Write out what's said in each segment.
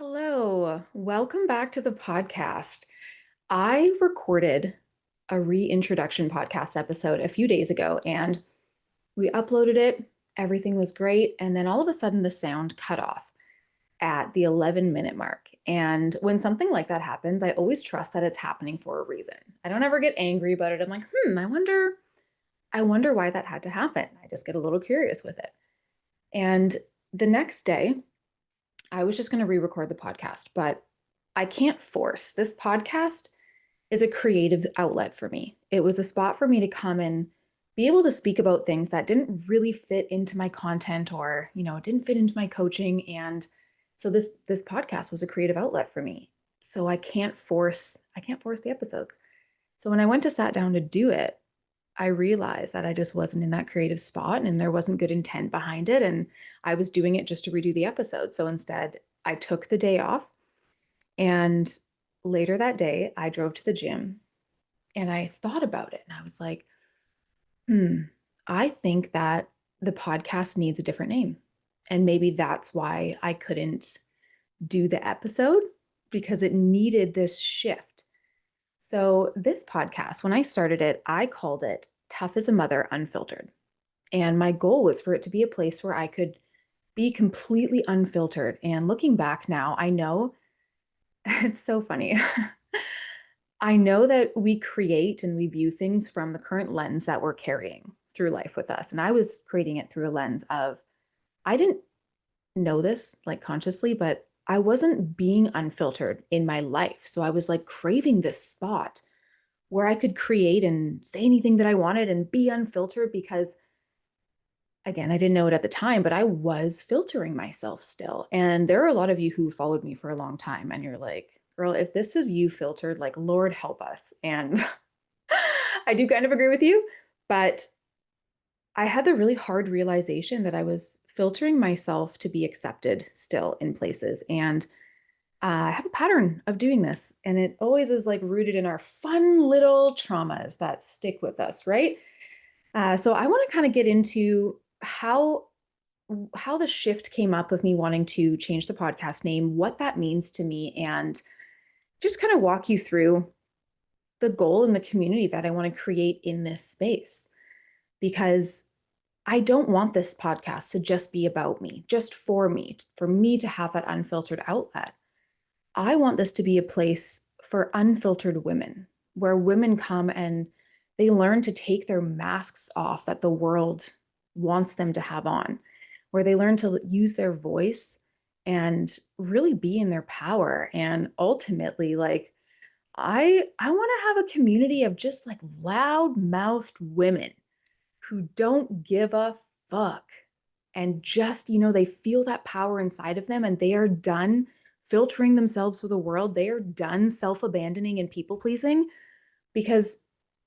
Hello, welcome back to the podcast. I recorded a reintroduction podcast episode a few days ago and we uploaded it. Everything was great. And then all of a sudden, the sound cut off at the 11-minute mark. And when something like that happens, I always trust that it's happening for a reason. I don't ever get angry about it. I'm like, I wonder why that had to happen. I just get a little curious with it. And the next day, I was just going to re-record the podcast, but I can't force. This podcast is a creative outlet for me. It was a spot for me to come and be able to speak about things that didn't really fit into my content or, didn't fit into my coaching. And so this podcast was a creative outlet for me. So I can't force the episodes. So when I went to sat down to do it, I realized that I just wasn't in that creative spot and there wasn't good intent behind it. And I was doing it just to redo the episode. So instead, I took the day off. And later that day, I drove to the gym and I thought about it. And I was like, I think that the podcast needs a different name. And maybe that's why I couldn't do the episode because it needed this shift. So, this podcast, when I started it, I called it Tough as a Mother Unfiltered. And my goal was for it to be a place where I could be completely unfiltered. And looking back now, I know it's so funny. I know that we create and we view things from the current lens that we're carrying through life with us. And I was creating it through a lens of, I didn't know this like consciously, but I wasn't being unfiltered in my life. So I was like craving this spot where I could create and say anything that I wanted and be unfiltered because, again, I didn't know it at the time, but I was filtering myself still. And there are a lot of you who followed me for a long time and you're like, girl, if this is you filtered, like, Lord help us. And I do kind of agree with you, but I had the really hard realization that I was filtering myself to be accepted still in places. And I have a pattern of doing this, and it always is like rooted in our fun little traumas that stick with us, right? So I want to kind of get into how the shift came up with me wanting to change the podcast name, what that means to me, and just kind of walk you through the goal and the community that I want to create in this space. Because I don't want this podcast to just be about me, just for me to have that unfiltered outlet. I want this to be a place for unfiltered women, where women come and they learn to take their masks off that the world wants them to have on, where they learn to use their voice and really be in their power. And ultimately, like, I want to have a community of just like loud-mouthed women who don't give a fuck and just, they feel that power inside of them and they are done filtering themselves for the world. They are done self-abandoning and people pleasing because,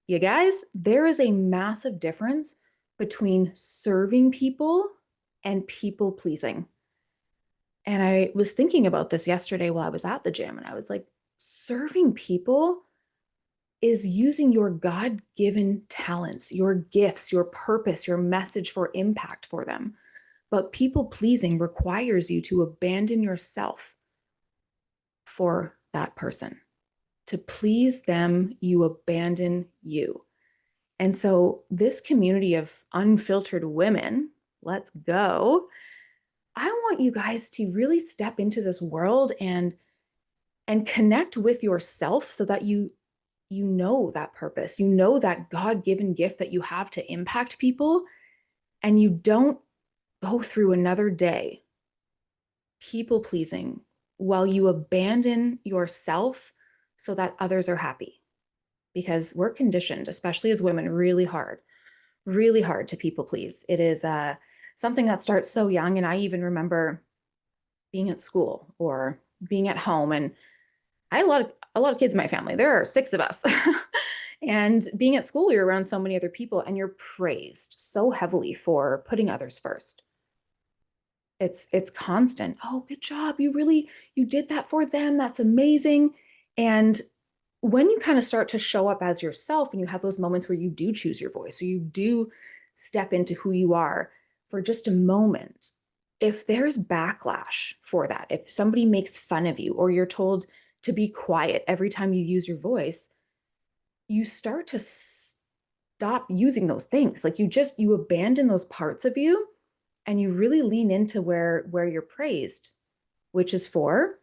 you guys, there is a massive difference between serving people and people pleasing. And I was thinking about this yesterday while I was at the gym and I was like, serving people is using your God-given talents, your gifts, your purpose, your message for impact for them. But people pleasing requires you to abandon yourself for that person. To please them, you abandon you. And so this community of unfiltered women, let's go. I want you guys to really step into this world and connect with yourself so that you know that purpose, you know that God-given gift that you have to impact people, and you don't go through another day people pleasing while you abandon yourself so that others are happy. Because we're conditioned, especially as women, really hard to people please. It is something that starts so young. And I even remember being at school or being at home, and I had a lot of kids in my family. There are 6 of us. And being at school, you're around so many other people and you're praised so heavily for putting others first. It's constant. Oh, good job. You did that for them. That's amazing. And when you kind of start to show up as yourself and you have those moments where you do choose your voice, or you do step into who you are for just a moment, if there's backlash for that, if somebody makes fun of you or you're told to be quiet every time you use your voice, you start to stop using those things. Like you abandon those parts of you and you really lean into where you're praised, which is for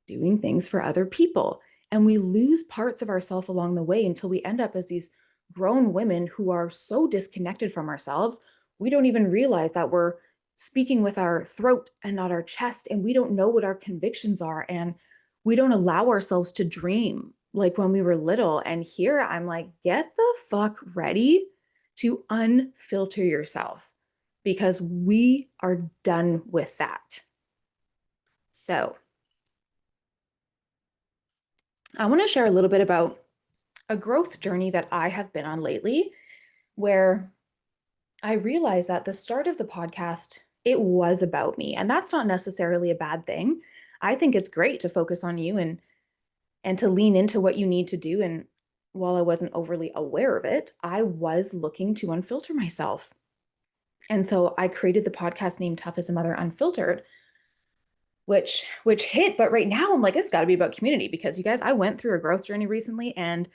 doing things for other people. And we lose parts of ourselves along the way until we end up as these grown women who are so disconnected from ourselves, we don't even realize that we're speaking with our throat and not our chest, and we don't know what our convictions are, and we don't allow ourselves to dream like when we were little. And here I'm like, get the fuck ready to unfilter yourself because we are done with that. So I want to share a little bit about a growth journey that I have been on lately, where I realized that the start of the podcast, it was about me. And that's not necessarily a bad thing. I think it's great to focus on you and to lean into what you need to do. And while I wasn't overly aware of it, I was looking to unfilter myself. And so I created the podcast named Tough as a Mother Unfiltered, which hit. But right now I'm like, it's got to be about community because you guys, I went through a growth journey recently, and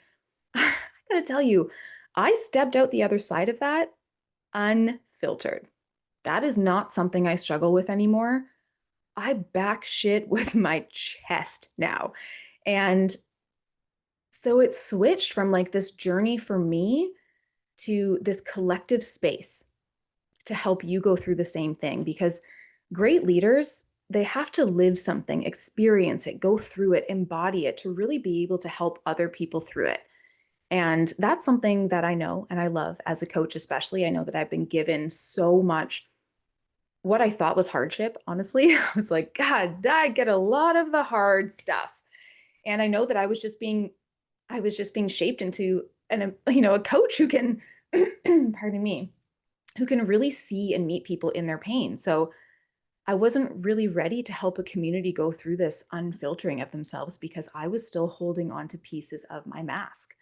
I gotta tell you, I stepped out the other side of that unfiltered. That is not something I struggle with anymore. I back shit with my chest now. And so it switched from like this journey for me to this collective space to help you go through the same thing, because great leaders, they have to live something, experience it, go through it, embody it to really be able to help other people through it. And that's something that I know and I love as a coach, especially. I know that I've been given so much what I thought was hardship. Honestly, I was like, God, I get a lot of the hard stuff. And I know that I was just being shaped into a coach who can, pardon me, who can really see and meet people in their pain. So I wasn't really ready to help a community go through this unfiltering of themselves because I was still holding on to pieces of my mask.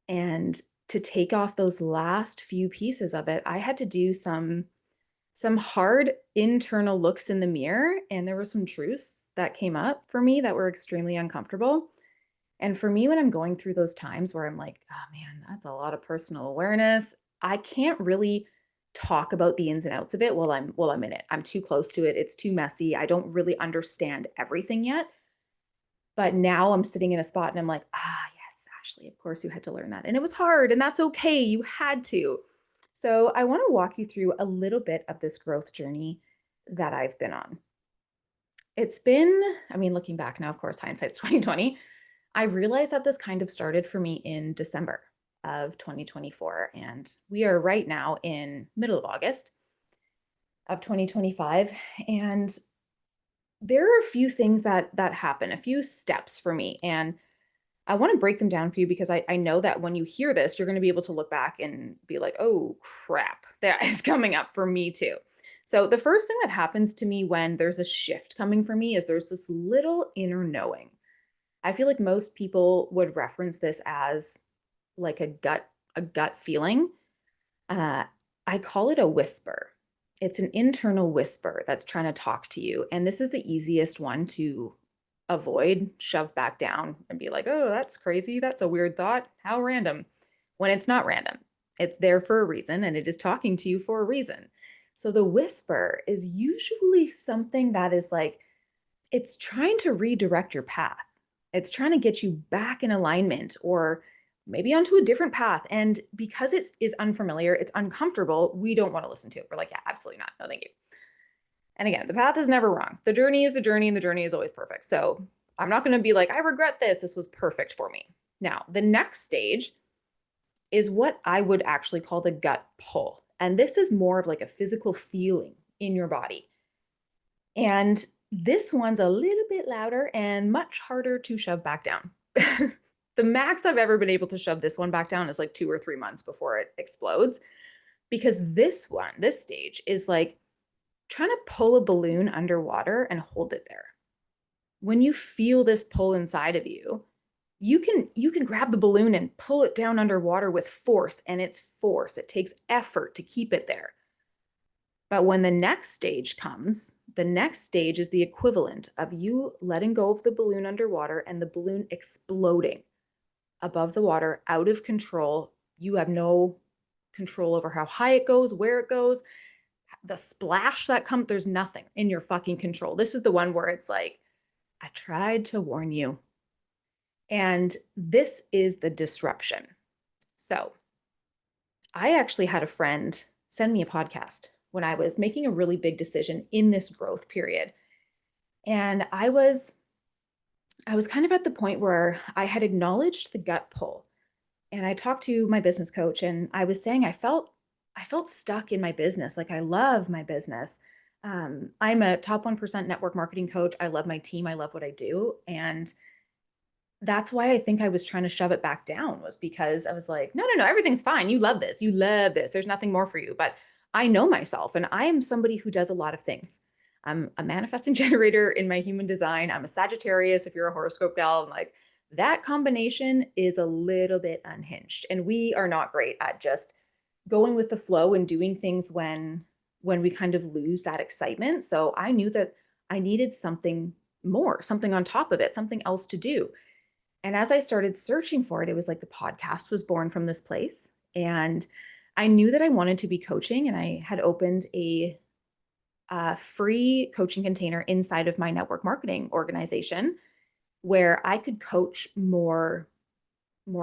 And to take off those last few pieces of it, I had to do some hard internal looks in the mirror, and there were some truths that came up for me that were extremely uncomfortable. And for me, when I'm going through those times where I'm like, oh man, that's a lot of personal awareness, I can't really talk about the ins and outs of it while I'm in it. I'm too close to it. It's too messy. I don't really understand everything yet. But now I'm sitting in a spot and I'm like, yes, Ashley, of course you had to learn that. And it was hard, and that's okay. You had to. So I want to walk you through a little bit of this growth journey that I've been on. It's been, I mean, looking back now, of course, hindsight's 2020. I realized that this kind of started for me in December of 2024. And we are right now in middle of August of 2025. And there are a few things that happen, a few steps for me. And I want to break them down for you because I know that when you hear this, you're going to be able to look back and be like, oh crap, that is coming up for me too. So the first thing that happens to me when there's a shift coming for me is there's this little inner knowing. I feel like most people would reference this as like a gut feeling. Uh, I call it a whisper. It's an internal whisper that's trying to talk to you. And this is the easiest one to avoid, shove back down and be like, oh, that's crazy. That's a weird thought. How random. When it's not random, it's there for a reason and it is talking to you for a reason. So the whisper is usually something that is like, it's trying to redirect your path. It's trying to get you back in alignment or maybe onto a different path. And because it is unfamiliar, it's uncomfortable, we don't want to listen to it. We're like, yeah, absolutely not. No, thank you. And again, the path is never wrong. The journey is a journey and the journey is always perfect. So I'm not going to be like, I regret this. This was perfect for me. Now, the next stage is what I would actually call the gut pull. And this is more of like a physical feeling in your body. And this one's a little bit louder and much harder to shove back down. The max I've ever been able to shove this one back down is like 2 or 3 months before it explodes. Because this stage is like trying to pull a balloon underwater and hold it there. When you feel this pull inside of you, you can grab the balloon and pull it down underwater with force, and it's force. It takes effort to keep it there. But when the next stage comes, the next stage is the equivalent of you letting go of the balloon underwater and the balloon exploding above the water, out of control. You have no control over how high it goes, where it goes, the splash that comes. There's nothing in your fucking control. This is the one where it's like, I tried to warn you. And this is the disruption. So I actually had a friend send me a podcast when I was making a really big decision in this growth period. And I was kind of at the point where I had acknowledged the gut pull. And I talked to my business coach and I was saying I felt stuck in my business. Like I love my business. I'm a top 1% network marketing coach. I love my team. I love what I do. And that's why I think I was trying to shove it back down, was because I was like, no, no, no, everything's fine. You love this. You love this. There's nothing more for you. But I know myself and I am somebody who does a lot of things. I'm a manifesting generator in my human design. I'm a Sagittarius if you're a horoscope gal. And like that combination is a little bit unhinged. And we are not great at just going with the flow and doing things when we kind of lose that excitement. So I knew that I needed something more, something on top of it, something else to do. And as I started searching for it, it was like the podcast was born from this place. And I knew that I wanted to be coaching, and I had opened a free coaching container inside of my network marketing organization where I could coach more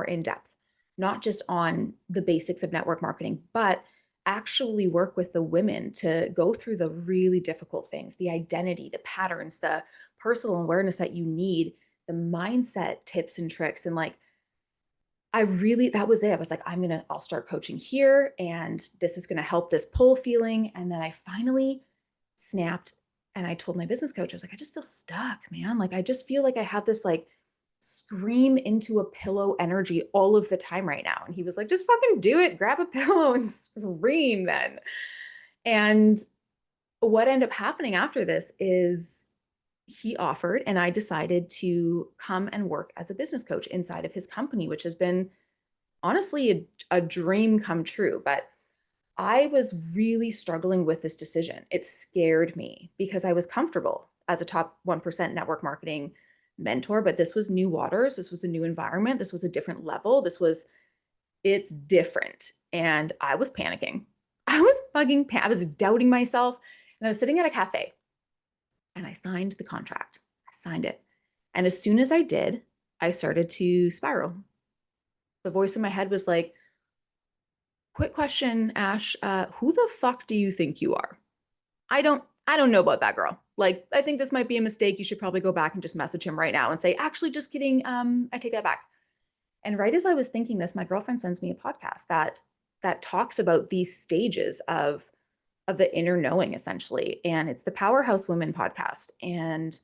in depth, not just on the basics of network marketing, but actually work with the women to go through the really difficult things, the identity, the patterns, the personal awareness that you need, the mindset tips and tricks. And like, that was it. I was like, I'll start coaching here and this is going to help this pull feeling. And then I finally snapped and I told my business coach, I was like, I just feel stuck, man. Like, I just feel like I have this like scream into a pillow energy all of the time right now. And he was like, just fucking do it. Grab a pillow and scream then. And what ended up happening after this is he offered, and I decided to come and work as a business coach inside of his company, which has been honestly a dream come true. But I was really struggling with this decision. It scared me because I was comfortable as a top 1% network marketing mentor, but this was new waters. This was a new environment. This was a different level. It's different. And I was panicking. I was doubting myself. And I was sitting at a cafe and I signed the contract. I signed it. And as soon as I did, I started to spiral. The voice in my head was like, quick question, Ash, who the fuck do you think you are? I don't know about that girl. Like, I think this might be a mistake. You should probably go back and just message him right now and say, actually, just kidding. I take that back. And right as I was thinking this, my girlfriend sends me a podcast that talks about these stages of the inner knowing, essentially. And it's the Powerhouse Women podcast. And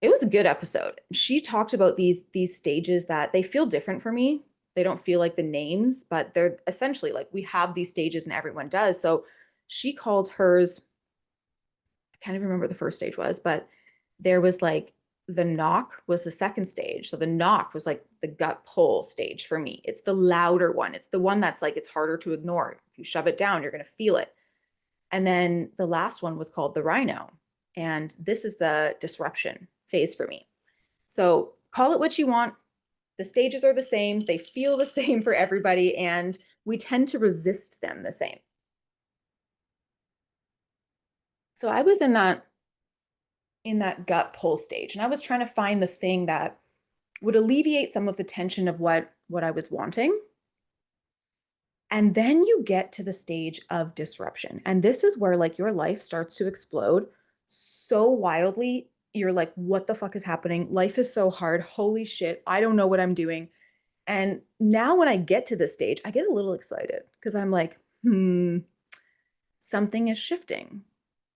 it was a good episode. She talked about these stages that they feel different for me. They don't feel like the names, but they're essentially like we have these stages and everyone does. So she called hers, I can't even remember what the first stage was, but there was like the knock was the second stage. So the knock was like the gut pull stage for me. It's the louder one. It's the one that's like it's harder to ignore. If you shove it down, you're going to feel it. And then the last one was called the rhino. And this is the disruption phase for me. So call it what you want. The stages are the same. They feel the same for everybody. And we tend to resist them the same. So I was in that gut pull stage, and I was trying to find the thing that would alleviate some of the tension of what I was wanting. And then you get to the stage of disruption. And this is where like your life starts to explode so wildly. You're like, what the fuck is happening? Life is so hard. Holy shit. I don't know what I'm doing. And now when I get to this stage, I get a little excited because I'm like, something is shifting.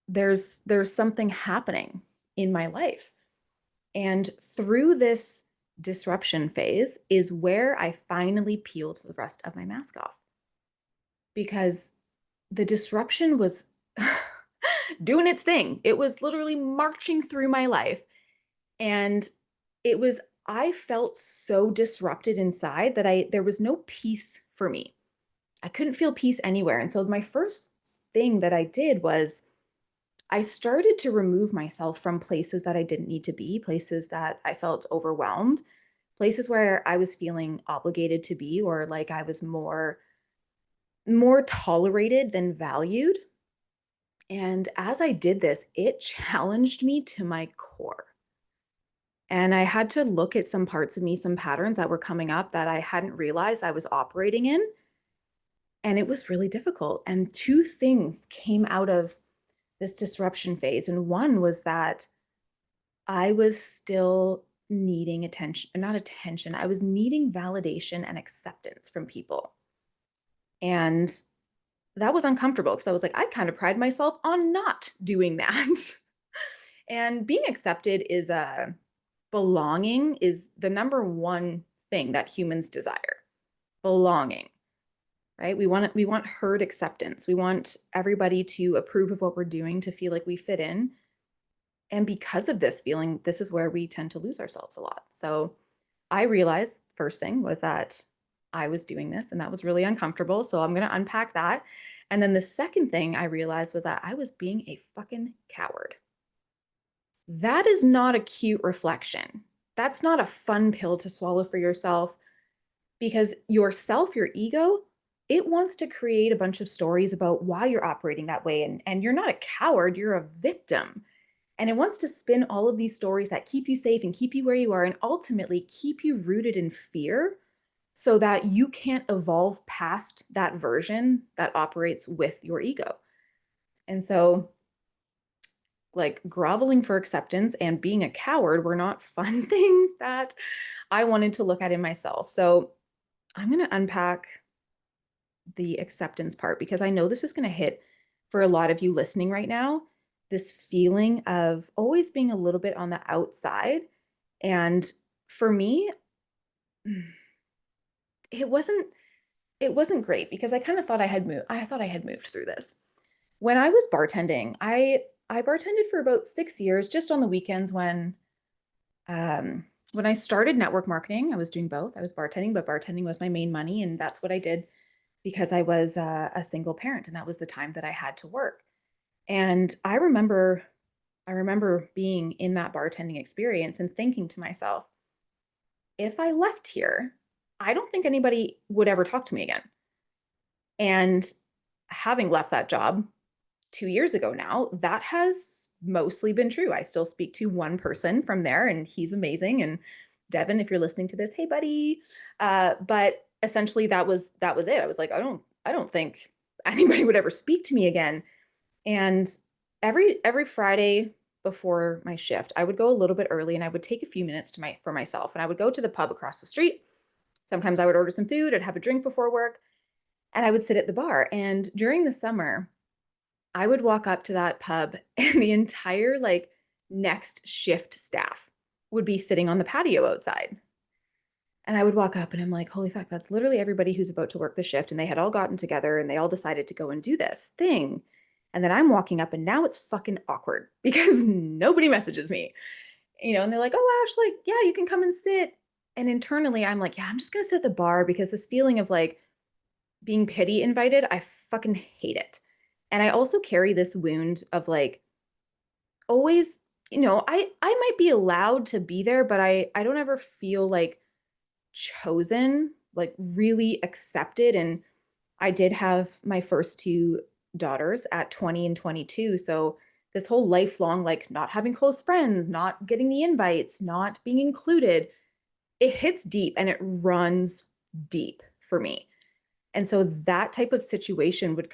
There's something happening in my life. And through this disruption phase is where I finally peeled the rest of my mask off, because the disruption was doing its thing. It was literally marching through my life. And I felt so disrupted inside that there was no peace for me. I couldn't feel peace anywhere. And so my first thing that I did was I started to remove myself from places that I didn't need to be, places that I felt overwhelmed, places where I was feeling obligated to be, or like I was more tolerated than valued. And as I did this, it challenged me to my core. And I had to look at some parts of me, some patterns that were coming up that I hadn't realized I was operating in. And it was really difficult. And two things came out of this disruption phase. And one was that I was still needing attention, not attention, I was needing validation and acceptance from people. And that was uncomfortable because I was like, I kind of pride myself on not doing that. And being accepted is belonging is the number one thing that humans desire. Belonging, right? We want herd acceptance. We want everybody to approve of what we're doing, to feel like we fit in. And because of this feeling, this is where we tend to lose ourselves a lot. So I realized first thing was that I was doing this and that was really uncomfortable. So I'm going to unpack that. And then the second thing I realized was that I was being a fucking coward. That is not a cute reflection. That's not a fun pill to swallow for yourself, because yourself, your ego, it wants to create a bunch of stories about why you're operating that way. And you're not a coward, you're a victim. And it wants to spin all of these stories that keep you safe and keep you where you are and ultimately keep you rooted in fear so that you can't evolve past that version that operates with your ego. And so, like, groveling for acceptance and being a coward were not fun things that I wanted to look at in myself. So I'm going to unpack the acceptance part because I know this is going to hit for a lot of you listening right now, this feeling of always being a little bit on the outside. And for me, it wasn't great because I kind of thought I had moved through this. When I was bartending, I bartended for about 6 years, just on the weekends when I started network marketing. I was doing both. I was bartending, but bartending was my main money, and that's what I did because I was a single parent, and that was the time that I had to work. And I remember being in that bartending experience and thinking to myself, if I left here, I don't think anybody would ever talk to me again. And having left that job 2 years ago now, that has mostly been true. I still speak to one person from there, and he's amazing. And Devin, if you're listening to this, hey buddy. But essentially that was it. I was like, I don't think anybody would ever speak to me again. And every Friday before my shift, I would go a little bit early and I would take a few minutes for myself. And I would go to the pub across the street. Sometimes I would order some food, I'd have a drink before work, and I would sit at the bar. And during the summer, I would walk up to that pub and the entire like next shift staff would be sitting on the patio outside. And I would walk up and I'm like, holy fuck, that's literally everybody who's about to work the shift. And they had all gotten together and they all decided to go and do this thing. And then I'm walking up and now it's fucking awkward because nobody messages me, and they're like, oh, Ash, like, yeah, you can come and sit. And internally I'm like, yeah, I'm just going to sit at the bar because this feeling of like being pity invited, I fucking hate it. And I also carry this wound of like always, I might be allowed to be there, but I don't ever feel like chosen, like really accepted. And I did have my first two daughters at 20 and 22. So this whole lifelong, like not having close friends, not getting the invites, not being included, it hits deep and it runs deep for me. And so that type of situation would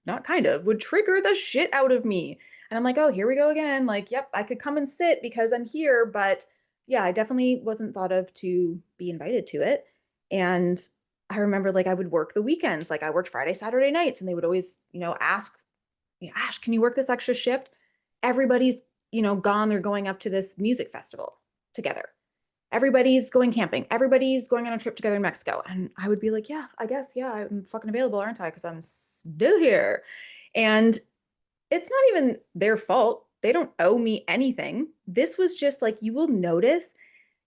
would trigger the shit out of me. And I'm like, oh, here we go again. Like, yep, I could come and sit because I'm here. But yeah, I definitely wasn't thought of to be invited to it. And I remember like I would work the weekends. Like I worked Friday, Saturday nights, and they would always, ask, Ash, can you work this extra shift? Everybody's, gone. They're going up to this music festival together. Everybody's going camping. Everybody's going on a trip together in Mexico. And I would be like, yeah, I guess, yeah, I'm fucking available, aren't I? Because I'm still here. And it's not even their fault. They don't owe me anything. This was just like, you will notice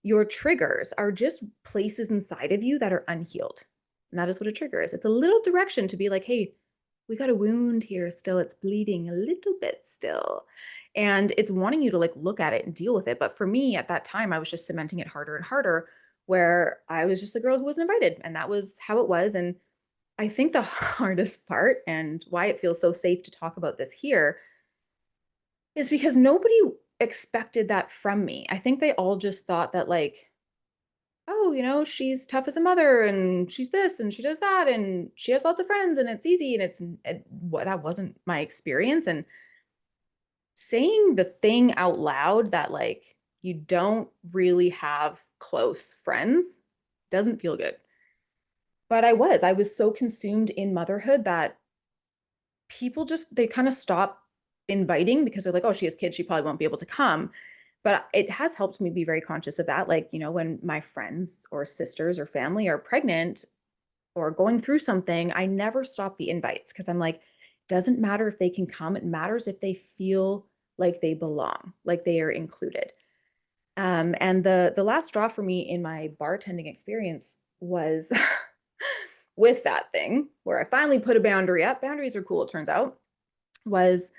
your triggers are just places inside of you that are unhealed. And that is what a trigger is. It's a little direction to be like, hey, we got a wound here still. It's bleeding a little bit still. And it's wanting you to like look at it and deal with it. But for me at that time, I was just cementing it harder and harder, where I was just the girl who wasn't invited. And that was how it was. And I think the hardest part and why it feels so safe to talk about this here is because nobody expected that from me. I think they all just thought that, like, oh, she's tough as a mother and she's this and she does that and she has lots of friends and it's easy. And that wasn't my experience. And saying the thing out loud that, like, you don't really have close friends doesn't feel good. But I was so consumed in motherhood that people just, they kind of stop inviting because they're like, oh, she has kids, she probably won't be able to come. But it has helped me be very conscious of that. Like, when my friends or sisters or family are pregnant or going through something, I never stop the invites because I'm like, doesn't matter if they can come. It matters if they feel like they belong, like they are included. And the last straw for me in my bartending experience was with that thing where I finally put a boundary up. Boundaries are cool, it turns out. Was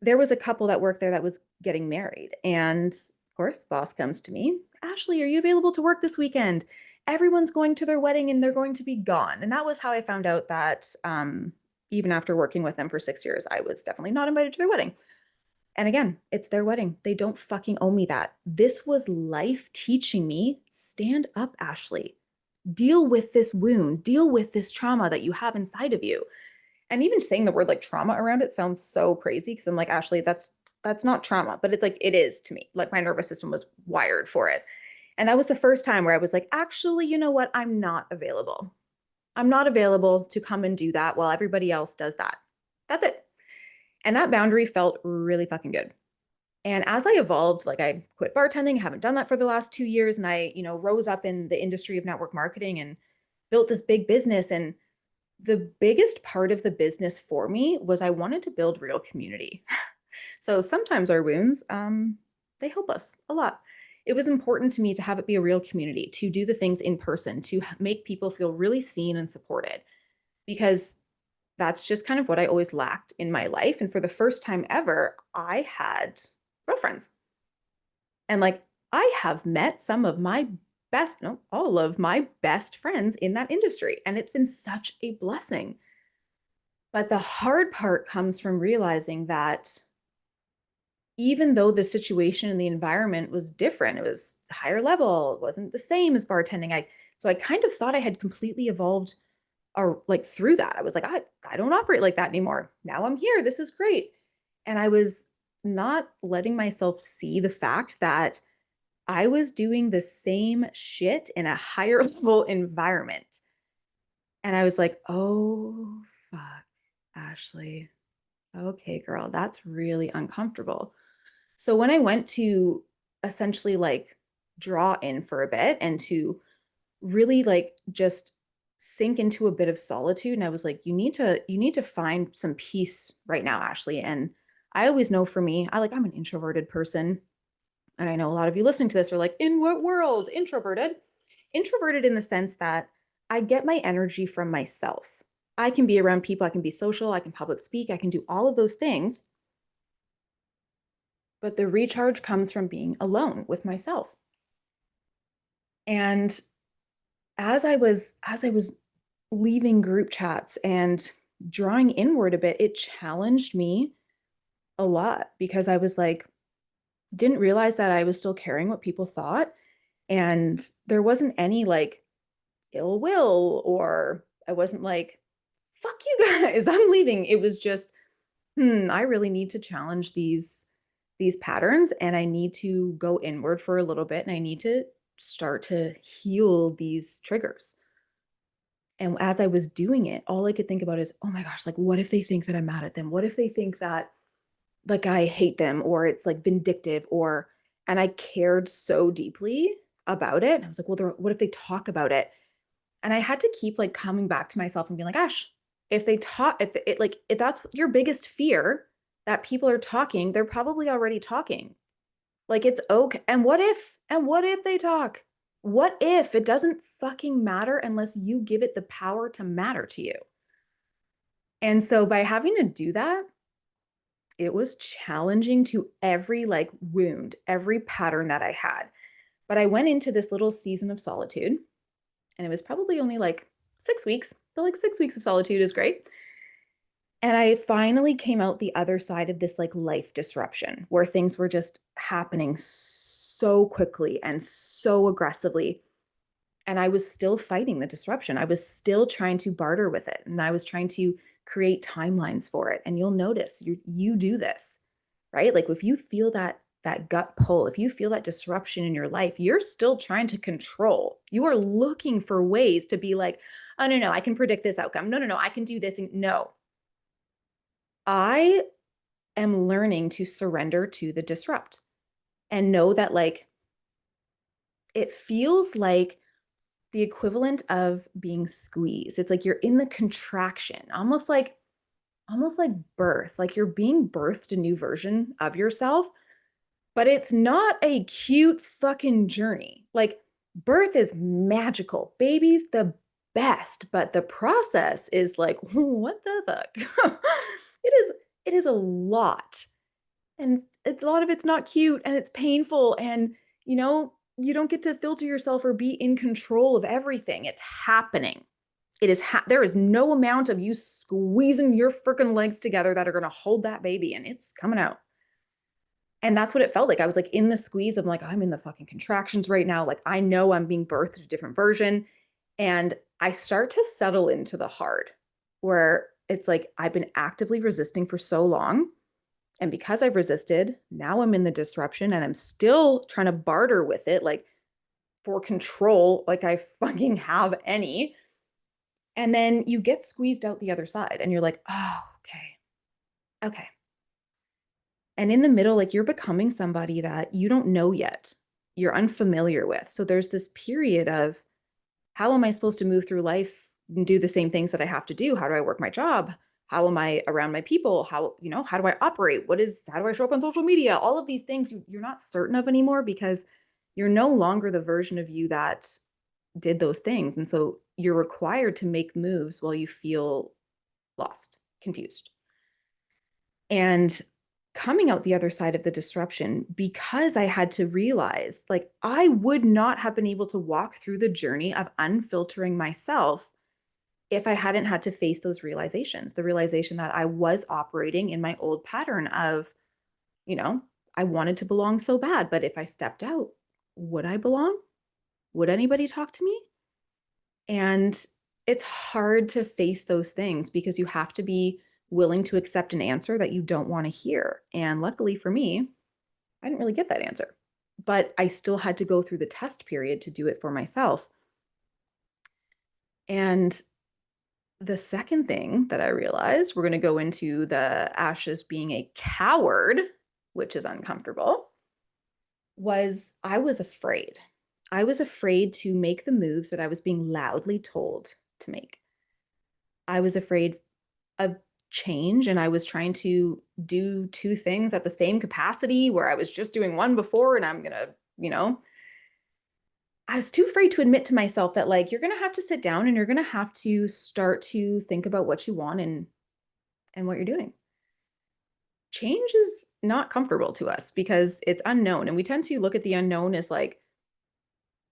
there was a couple that worked there that was getting married. And of course, boss comes to me, Ashley, are you available to work this weekend? Everyone's going to their wedding and they're going to be gone. And that was how I found out that even after working with them for 6 years, I was definitely not invited to their wedding. And again, it's their wedding. They don't fucking owe me that. This was life teaching me, stand up, Ashley. Deal with this wound, deal with this trauma that you have inside of you. And even saying the word like trauma around it sounds so crazy because I'm like, Ashley, that's not trauma, but it's like it is to me. Like my nervous system was wired for it. And that was the first time where I was like, actually, you know what? I'm not available. I'm not available to come and do that while everybody else does that. That's it. And that boundary felt really fucking good. And as I evolved, like I quit bartending, haven't done that for the last 2 years. And I, rose up in the industry of network marketing and built this big business. And the biggest part of the business for me was I wanted to build real community. So sometimes our wounds, they help us a lot. It was important to me to have it be a real community, to do the things in person, to make people feel really seen and supported, because that's just kind of what I always lacked in my life. And for the first time ever, I had girlfriends. And like, I have met some of my best, no, all of my best friends in that industry. And it's been such a blessing. But the hard part comes from realizing that even though the situation and the environment was different, it was higher level, it wasn't the same as bartending. So I kind of thought I had completely evolved or like through that. I was like, I don't operate like that anymore. Now I'm here. This is great. And I was not letting myself see the fact that I was doing the same shit in a higher level environment. And I was like, oh, fuck, Ashley. Okay, girl, that's really uncomfortable. So when I went to essentially like draw in for a bit and to really like just sink into a bit of solitude, and I was like, you need to find some peace right now, Ashley. And I always know for me, I'm an introverted person. And I know a lot of you listening to this are like, in what world? Introverted. Introverted in the sense that I get my energy from myself. I can be around people, I can be social, I can public speak, I can do all of those things. But the recharge comes from being alone with myself. And as I was leaving group chats and drawing inward a bit, it challenged me a lot because I was like, didn't realize that I was still caring what people thought. And there wasn't any like ill will, or I wasn't like, fuck you guys, I'm leaving. It was just, I really need to challenge these patterns and I need to go inward for a little bit and I need to start to heal these triggers. And as I was doing it, all I could think about is, oh my gosh, like, what if they think that I'm mad at them? What if they think that like I hate them or it's like vindictive and I cared so deeply about it. And I was like, well, what if they talk about it? And I had to keep like coming back to myself and being like, gosh, if they talk, if that's your biggest fear that people are talking, they're probably already talking. Like it's okay. And what if they talk? What if it doesn't fucking matter unless you give it the power to matter to you? And so by having to do that, it was challenging to every like wound, every pattern that I had. But I went into this little season of solitude, and it was probably only like 6 weeks, but like 6 weeks of solitude is great. And I finally came out the other side of this like life disruption where things were just happening so quickly and so aggressively. And I was still fighting the disruption. I was still trying to barter with it. And I was trying to create timelines for it. And you'll notice you do this, right? Like if you feel that gut pull, if you feel that disruption in your life, you're still trying to control. You are looking for ways to be like, oh no, no, I can predict this outcome. No, no, no, I can do this. No, I am learning to surrender to the disrupt and know that like it feels like the equivalent of being squeezed. It's like you're in the contraction, almost like birth, like you're being birthed a new version of yourself, but it's not a cute fucking journey. Like birth is magical. Baby's the best, but the process is like, what the fuck? It is a lot. And it's a lot of it's not cute and it's painful and you don't get to filter yourself or be in control of everything. It's happening. There is no amount of you squeezing your freaking legs together that are going to hold that baby and it's coming out. And that's what it felt like. I was like in the squeeze. I'm like, I'm in the fucking contractions right now. Like I know I'm being birthed a different version. And I start to settle into the hard where it's like I've been actively resisting for so long. And because I've resisted, now I'm in the disruption and I'm still trying to barter with it, like for control, like I fucking have any. And then you get squeezed out the other side and you're like, oh, okay. Okay. And in the middle, like you're becoming somebody that you don't know yet, you're unfamiliar with. So there's this period of how am I supposed to move through life and do the same things that I have to do? How do I work my job? How am I around my people? How do I operate? How do I show up on social media? All of these things you're not certain of anymore because you're no longer the version of you that did those things. And so you're required to make moves while you feel lost, confused. And coming out the other side of the disruption, because I had to realize like I would not have been able to walk through the journey of unfiltering myself if I hadn't had to face those realizations, the realization that I was operating in my old pattern of, I wanted to belong so bad, but if I stepped out, would I belong? Would anybody talk to me? And it's hard to face those things because you have to be willing to accept an answer that you don't want to hear. And luckily for me, I didn't really get that answer, but I still had to go through the test period to do it for myself. And the second thing that I realized, we're going to go into the ashes being a coward, which is uncomfortable, was I was afraid. I was afraid to make the moves that I was being loudly told to make. I was afraid of change and I was trying to do two things at the same capacity where I was just doing one before and I'm going to, I was too afraid to admit to myself that like you're going to have to sit down and you're going to have to start to think about what you want and what you're doing. Change is not comfortable to us because it's unknown and we tend to look at the unknown as like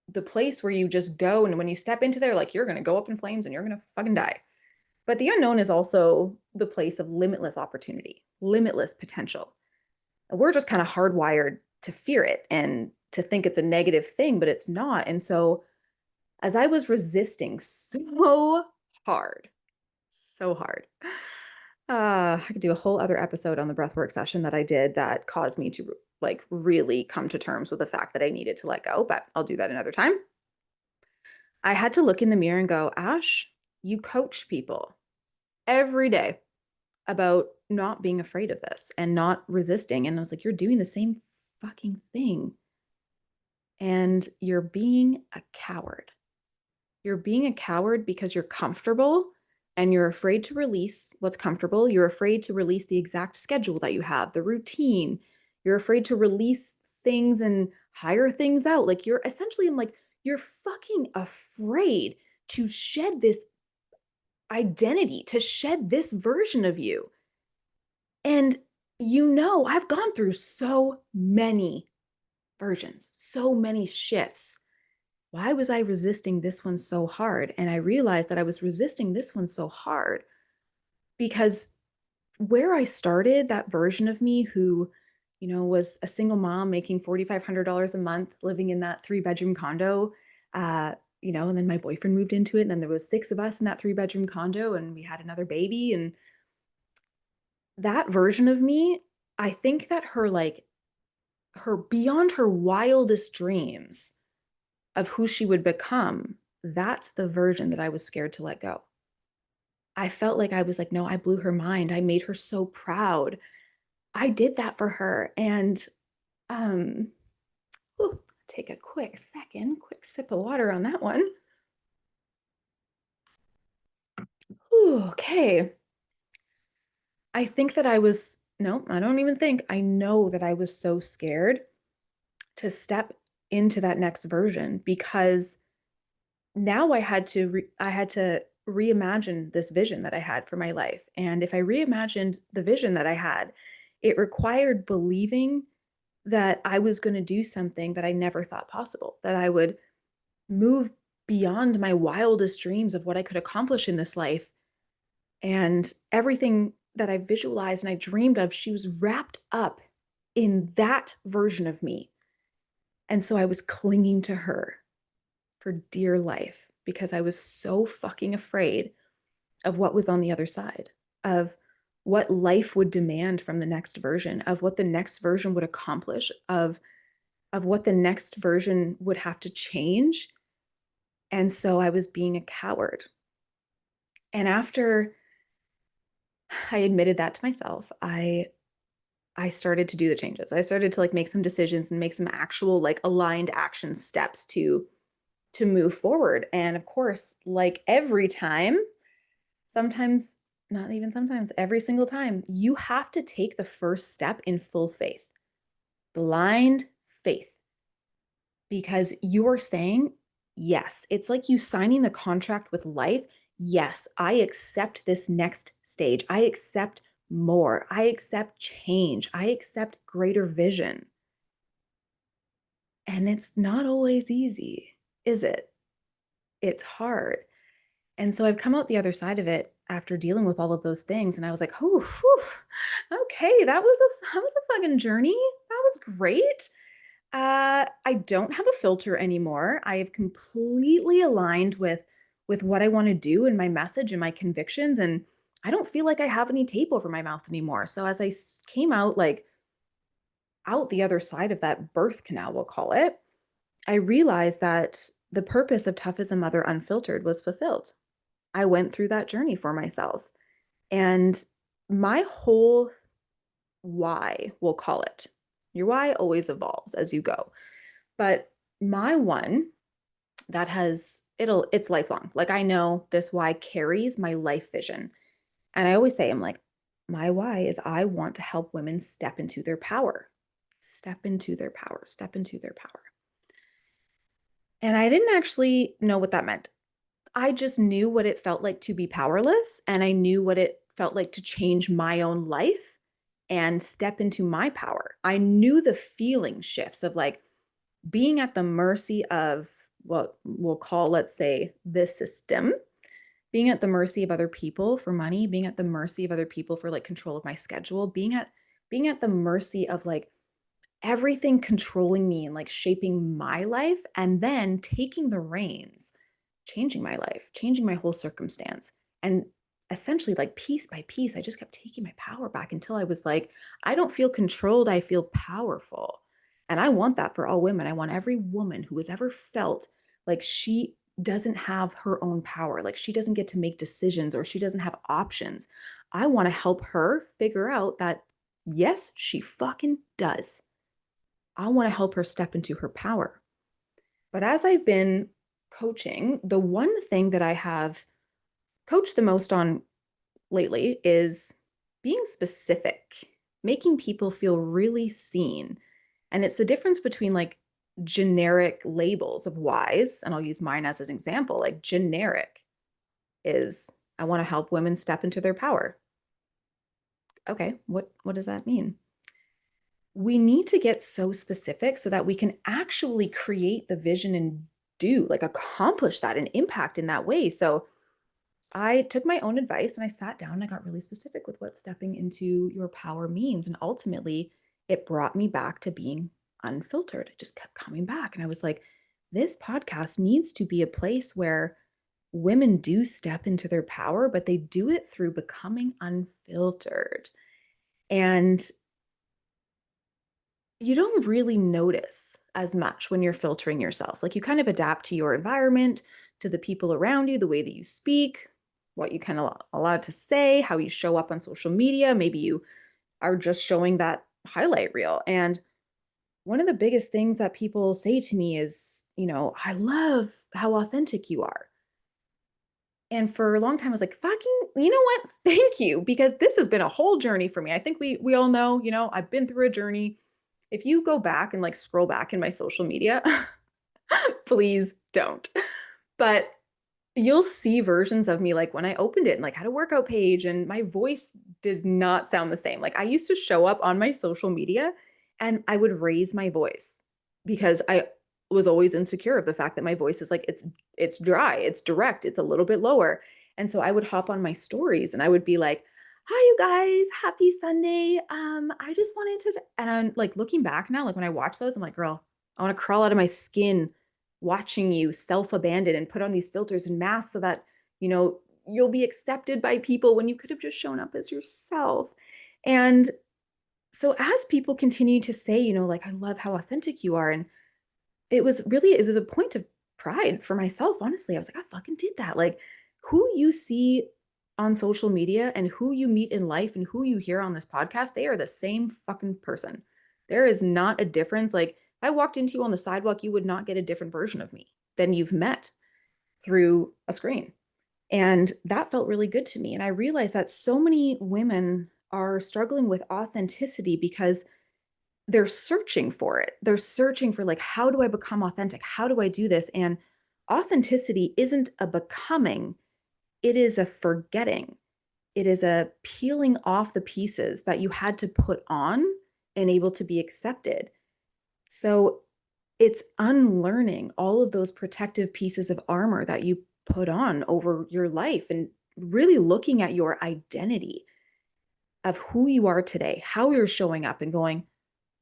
the place where you just go and when you step into there like you're going to go up in flames and you're going to fucking die. But the unknown is also the place of limitless opportunity, limitless potential. And we're just kind of hardwired to fear it and to think it's a negative thing, but it's not. And so as I was resisting hard, so hard, I could do a whole other episode on the breathwork session that I did that caused me to like really come to terms with the fact that I needed to let go, but I'll do that another time. I had to look in the mirror and go, Ash, you coach people every day about not being afraid of this and not resisting. And I was like, you're doing the same fucking thing. And you're being a coward. You're being a coward because you're comfortable and you're afraid to release what's comfortable. You're afraid to release the exact schedule that you have, the routine. You're afraid to release things and hire things out. Like you're essentially like, you're fucking afraid to shed this identity, to shed this version of you. And I've gone through so many versions, so many shifts. Why was I resisting this one so hard? And I realized that I was resisting this one so hard because where I started, that version of me who, was a single mom making $4,500 a month, living in that 3-bedroom condo, and then my boyfriend moved into it. And then there was 6 of us in that 3-bedroom condo and we had another baby. And that version of me, I think that her beyond her wildest dreams of who she would become, that's the version that I was scared to let go. I felt like I was like, no, I blew her mind. I made her so proud. I did that for her. And um, take a quick sip of water on that one. Ooh, okay. I think that no, I don't even think. I know that I was so scared to step into that next version because now I had to reimagine this vision that I had for my life. And if I reimagined the vision that I had, it required believing that I was going to do something that I never thought possible, that I would move beyond my wildest dreams of what I could accomplish in this life. And everything that I visualized and I dreamed of, she was wrapped up in that version of me. And so I was clinging to her for dear life because I was so fucking afraid of what was on the other side, of what life would demand from the next version, of what the next version would accomplish, of what the next version would have to change. And so I was being a coward. And after I admitted that to myself, I started to do the changes. I started to make some decisions and make some actual aligned action steps to move forward. And of course, like every time, sometimes, not even sometimes, every single time, you have to take the first step in full faith, blind faith, because you're saying, yes, it's like you signing the contract with life. Yes, I accept this next stage. I accept more. I accept change. I accept greater vision. And it's not always easy, is it? It's hard. And so I've come out the other side of it after dealing with all of those things. And I was like, oh, okay, that was a fucking journey. That was great. I don't have a filter anymore. I have completely aligned with what I want to do and my message and my convictions. And I don't feel like I have any tape over my mouth anymore. So as I came out, out the other side of that birth canal, we'll call it, I realized that the purpose of Tough as a Mother Unfiltered was fulfilled. I went through that journey for myself. And my whole why, we'll call it, your why always evolves as you go. But my one it's lifelong. Like I know this why carries my life vision. And I always say, I'm like, my why is I want to help women step into their power, step into their power, step into their power. And I didn't actually know what that meant. I just knew what it felt like to be powerless. And I knew what it felt like to change my own life and step into my power. I knew the feeling shifts of being at the mercy of what we'll call, let's say, the system, being at the mercy of other people for money, being at the mercy of other people for control of my schedule, being at the mercy of everything controlling me and shaping my life, and then taking the reins, changing my life, changing my whole circumstance. And essentially, piece by piece, I just kept taking my power back until I was like, I don't feel controlled, I feel powerful. And I want that for all women. I want every woman who has ever felt like she doesn't have her own power, like she doesn't get to make decisions or she doesn't have options. I want to help her figure out that, yes, she fucking does. I want to help her step into her power. But as I've been coaching, the one thing that I have coached the most on lately is being specific, making people feel really seen. And it's the difference between generic labels of whys, and I'll use mine as an example. Generic is I want to help women step into their power. Okay, what does that mean? We need to get so specific so that we can actually create the vision and do like accomplish that and impact in that way. So I took my own advice and I sat down and I got really specific with what stepping into your power means. And ultimately, it brought me back to being unfiltered. It just kept coming back. And I was like, this podcast needs to be a place where women do step into their power, but they do it through becoming unfiltered. And you don't really notice as much when you're filtering yourself. Like you kind of adapt to your environment, to the people around you, the way that you speak, what you kind of allowed to say, how you show up on social media. Maybe you are just showing that highlight reel. And one of the biggest things that people say to me is, I love how authentic you are. And for a long time, I was like, fucking, you know what? Thank you. Because this has been a whole journey for me. I think we all know, I've been through a journey. If you go back and like scroll back in my social media, please don't. But you'll see versions of me like when I opened it and like had a workout page and my voice did not sound the same. Like I used to show up on my social media and I would raise my voice because I was always insecure of the fact that my voice is like it's dry, it's direct, it's a little bit lower. And so I would hop on my stories and I would be like, "Hi you guys, happy Sunday. I just wanted to," and I'm like looking back now, like when I watch those, I'm like, "Girl, I want to crawl out of my skin watching you self-abandon and put on these filters and masks so that, you'll be accepted by people when you could have just shown up as yourself." And so as people continue to say, like, I love how authentic you are. And it was a point of pride for myself. Honestly, I was like, I fucking did that. Like who you see on social media and who you meet in life and who you hear on this podcast, they are the same fucking person. There is not a difference. Like if I walked into you on the sidewalk, you would not get a different version of me than you've met through a screen. And that felt really good to me. And I realized that so many women are struggling with authenticity because they're searching for it. They're searching for like, how do I become authentic? How do I do this? And authenticity isn't a becoming, it is a forgetting. It is a peeling off the pieces that you had to put on and able to be accepted. So it's unlearning all of those protective pieces of armor that you put on over your life and really looking at your identity of who you are today, how you're showing up and going,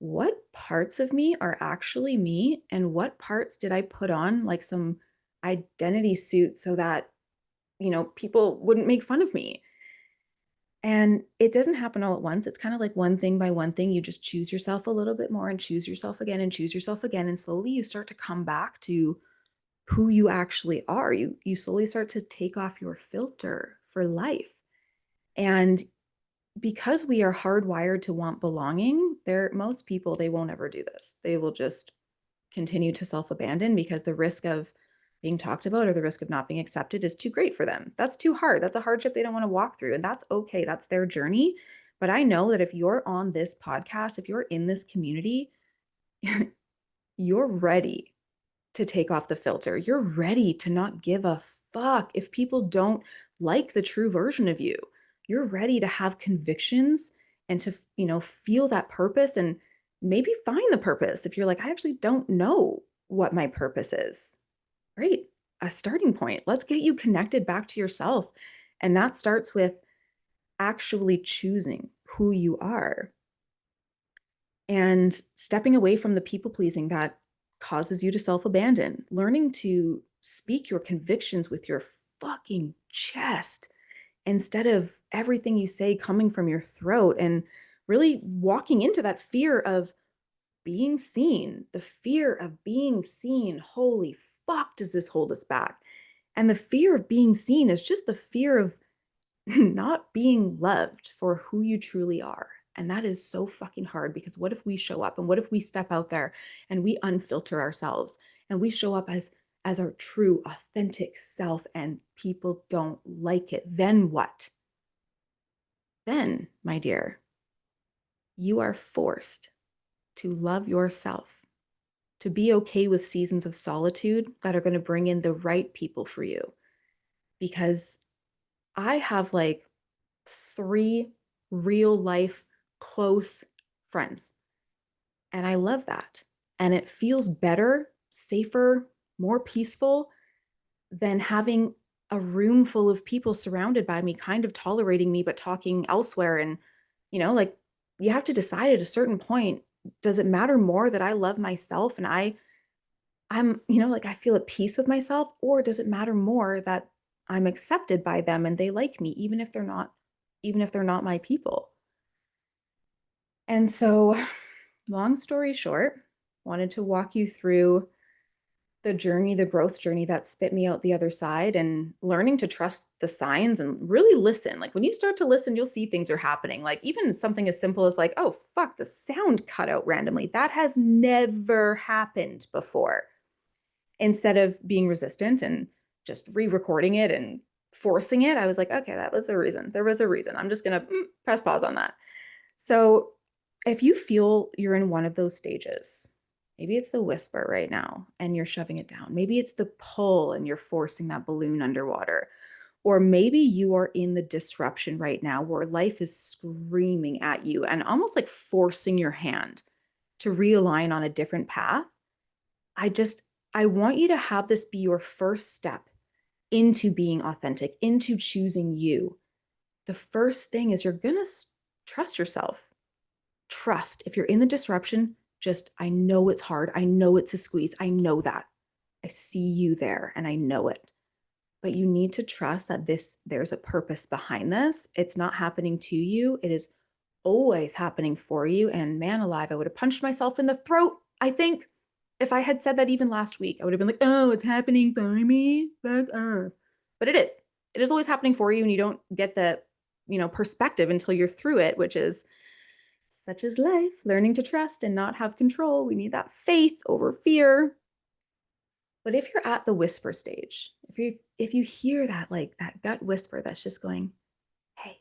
what parts of me are actually me and what parts did I put on like some identity suit so that, people wouldn't make fun of me. And it doesn't happen all at once. It's kind of like one thing by one thing. You just choose yourself a little bit more and choose yourself again and choose yourself again. And slowly you start to come back to who you actually are. You slowly start to take off your filter for life. And because we are hardwired to want belonging, most people, they won't ever do this. They will just continue to self-abandon because the risk of being talked about or the risk of not being accepted is too great for them. That's too hard. That's a hardship they don't want to walk through. And that's okay. That's their journey. But I know that if you're on this podcast, if you're in this community, you're ready to take off the filter. You're ready to not give a fuck if people don't like the true version of you. You're ready to have convictions and to, feel that purpose and maybe find the purpose. If you're like, I actually don't know what my purpose is. Great. A starting point. Let's get you connected back to yourself. And that starts with actually choosing who you are and stepping away from the people pleasing that causes you to self abandon, learning to speak your convictions with your fucking chest instead of everything you say coming from your throat, and really walking into that fear of being seen, the fear of being seen. Holy fuck, does this hold us back? And the fear of being seen is just the fear of not being loved for who you truly are. And that is so fucking hard because what if we show up and what if we step out there and we unfilter ourselves and we show up as our true authentic self and people don't like it? Then what? Then, my dear, you are forced to love yourself, to be okay with seasons of solitude that are going to bring in the right people for you. Because I have like 3 real life close friends. And I love that. And it feels better, safer, more peaceful than having a room full of people surrounded by me, kind of tolerating me, but talking elsewhere. And, like you have to decide at a certain point, does it matter more that I love myself and I'm, like I feel at peace with myself, or does it matter more that I'm accepted by them and they like me, even if they're not my people? And so, long story short, wanted to walk you through the journey, the growth journey that spit me out the other side and learning to trust the signs and really listen. Like when you start to listen, you'll see things are happening. Like even something as simple as like, oh, fuck, the sound cut out randomly. That has never happened before. Instead of being resistant and just re-recording it and forcing it, I was like, okay, that was a reason. There was a reason. I'm just going to press pause on that. So if you feel you're in one of those stages, maybe it's the whisper right now and you're shoving it down. Maybe it's the pull and you're forcing that balloon underwater. Or maybe you are in the disruption right now where life is screaming at you and almost like forcing your hand to realign on a different path. I just, I want you to have this be your first step into being authentic, into choosing you. The first thing is you're going to trust yourself. Trust. If you're in the disruption, just, I know it's hard. I know it's a squeeze. I know that. I see you there and I know it. But you need to trust that there's a purpose behind this. It's not happening to you. It is always happening for you. And man alive, I would have punched myself in the throat. I think if I had said that even last week, I would have been like, oh, it's happening by me. But it is. It is always happening for you. And you don't get the, perspective until you're through it, which is such as life, learning to trust and not have control. We need that faith over fear. But if you're at the whisper stage, if you hear that like that gut whisper that's just going, "Hey,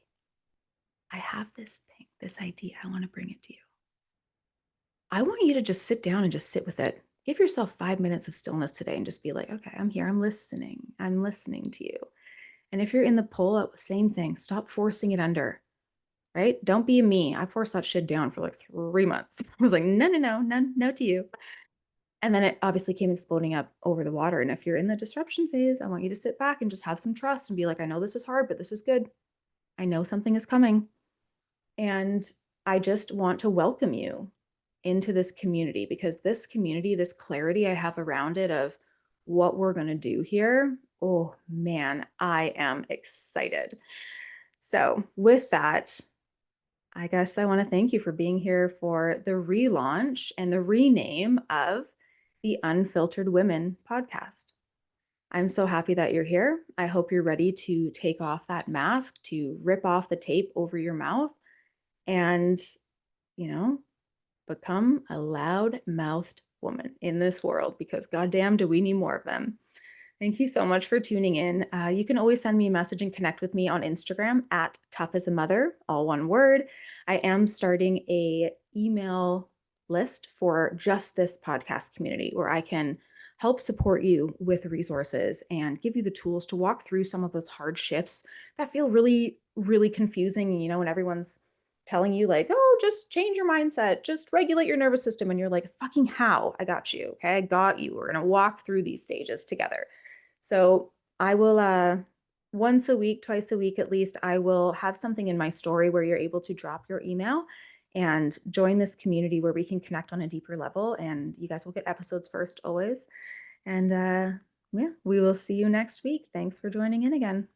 I have this thing, this idea, I want to bring it to you." I want you to just sit down and just sit with it. Give yourself 5 minutes of stillness today and just be like, "Okay, I'm here. I'm listening. I'm listening to you." And if you're in the pull, same thing. Stop forcing it under. Right? Don't be me. I forced that shit down for like 3 months. I was like, no, no, no, no, no to you. And then it obviously came exploding up over the water. And if you're in the disruption phase, I want you to sit back and just have some trust and be like, I know this is hard, but this is good. I know something is coming. And I just want to welcome you into this community because this community, this clarity I have around it of what we're going to do here. Oh man, I am excited. So, with that, I guess I want to thank you for being here for the relaunch and the rename of the Unfiltered Women podcast. I'm so happy that you're here. I hope you're ready to take off that mask, to rip off the tape over your mouth, and, you know, become a loud-mouthed woman in this world because goddamn, do we need more of them. Thank you so much for tuning in. You can always send me a message and connect with me on Instagram at tough as a mother, all one word. I am starting a email list for just this podcast community where I can help support you with resources and give you the tools to walk through some of those hard shifts that feel really, really confusing, when everyone's telling you like, oh, just change your mindset, just regulate your nervous system. And you're like, fucking how? I got you. Okay. I got you. We're going to walk through these stages together. So I will, once a week, twice a week at least, I will have something in my story where you're able to drop your email and join this community where we can connect on a deeper level. And you guys will get episodes first always. And yeah, we will see you next week. Thanks for joining in again.